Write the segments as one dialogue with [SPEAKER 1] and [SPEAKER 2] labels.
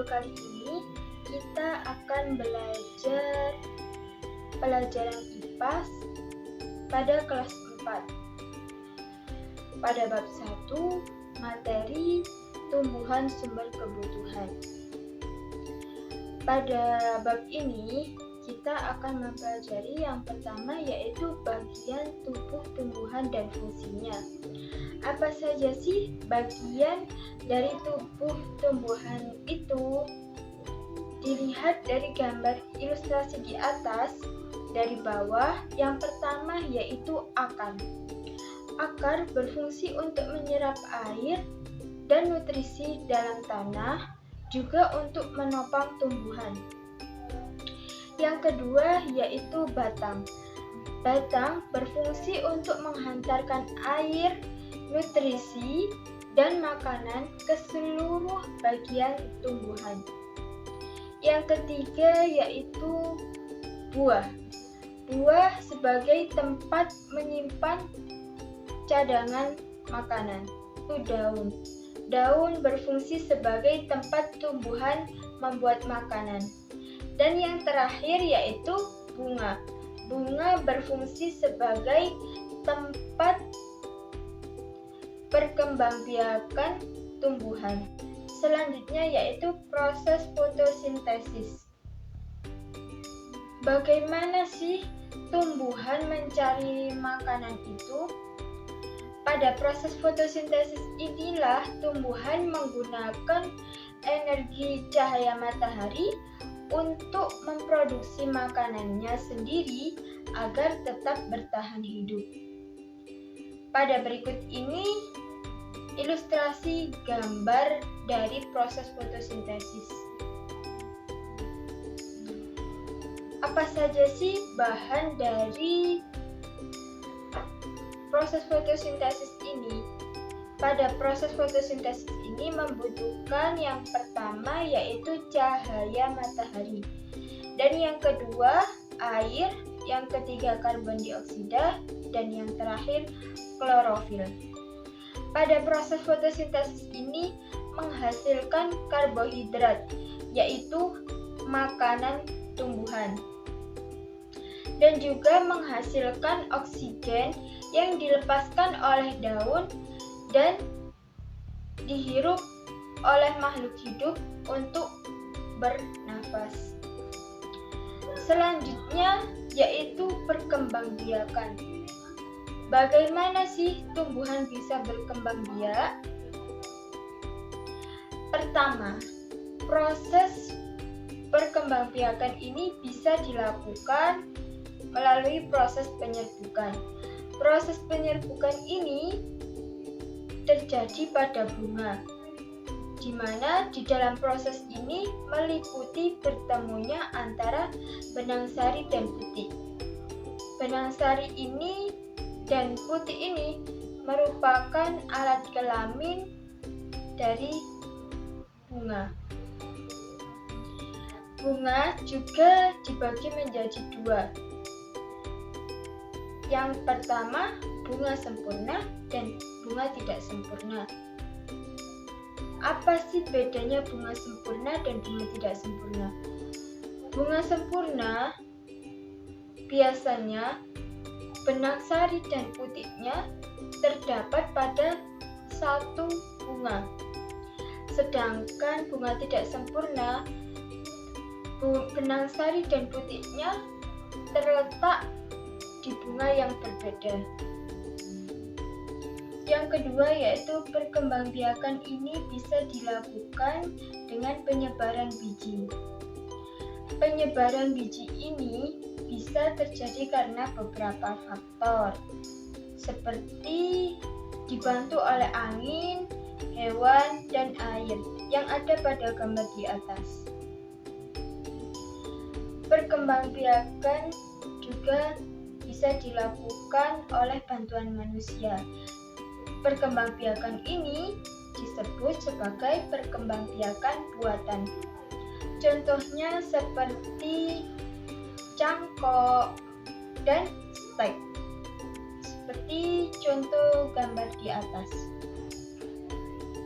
[SPEAKER 1] video kali ini kita akan belajar pelajaran IPA pada kelas 4 pada bab 1 materi tumbuhan sumber kebutuhan. Pada bab ini kita akan mempelajari yang pertama, yaitu bagian tubuh tumbuhan dan fungsinya. Apa saja sih bagian dari tubuh tumbuhan itu? Dilihat dari gambar ilustrasi di atas, dari bawah, yang pertama yaitu akar. Akar berfungsi untuk menyerap air dan nutrisi dalam tanah, juga untuk menopang tumbuhan. Yang kedua yaitu batang. Batang berfungsi untuk menghantarkan air, nutrisi, dan makanan ke seluruh bagian tumbuhan. Yang ketiga yaitu buah. Buah sebagai tempat menyimpan cadangan makanan. Itu daun. Daun berfungsi sebagai tempat tumbuhan membuat makanan. Dan yang terakhir yaitu bunga. Bunga berfungsi sebagai tempat perkembangbiakan tumbuhan. Selanjutnya yaitu proses fotosintesis. Bagaimana sih tumbuhan mencari makanan itu? Pada proses fotosintesis inilah tumbuhan menggunakan energi cahaya matahari untuk memproduksi makanannya sendiri agar tetap bertahan hidup. Pada berikut ini ilustrasi gambar dari proses fotosintesis. Apa saja sih bahan dari proses fotosintesis ini? Pada proses fotosintesis ini membutuhkan yang pertama yaitu cahaya matahari, dan yang kedua air, yang ketiga karbon dioksida, dan yang terakhir klorofil. Pada proses fotosintesis ini menghasilkan karbohidrat, yaitu makanan tumbuhan, dan juga menghasilkan oksigen yang dilepaskan oleh daun dan dihirup oleh makhluk hidup untuk bernafas. Selanjutnya yaitu perkembangbiakan. Bagaimana sih tumbuhan bisa berkembang biak? Pertama, proses perkembangbiakan ini bisa dilakukan melalui proses penyerbukan. Proses penyerbukan ini terjadi pada bunga, di mana di dalam proses ini meliputi bertemunya antara benang sari dan putih. Benang sari ini dan putih ini merupakan alat kelamin dari bunga. Bunga juga dibagi menjadi dua. Yang pertama, bunga sempurna dan bunga tidak sempurna. Apa sih bedanya bunga sempurna dan bunga tidak sempurna? Bunga sempurna biasanya benang sari dan putihnya terdapat pada satu bunga. Sedangkan bunga tidak sempurna, benang sari dan putihnya terletak di bunga yang berbeda. Yang kedua yaitu perkembangbiakan ini bisa dilakukan dengan penyebaran biji. Penyebaran biji ini bisa terjadi karena beberapa faktor, seperti dibantu oleh angin, hewan, dan air yang ada pada gambar di atas. Perkembangbiakan juga bisa dilakukan oleh bantuan manusia. Perkembangbiakan ini disebut sebagai perkembangbiakan buatan. Contohnya seperti cangkok dan stek, seperti contoh gambar di atas.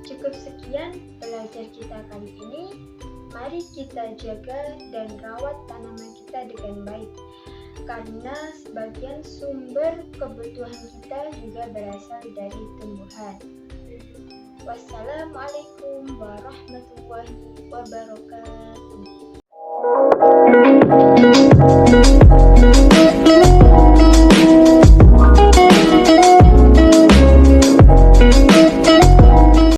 [SPEAKER 1] Cukup sekian belajar kita kali ini. Mari kita jaga dan rawat tanaman kita dengan baik, karena sebagian sumber kebutuhan kita juga berasal dari tumbuhan. Wassalamualaikum warahmatullahi wabarakatuh.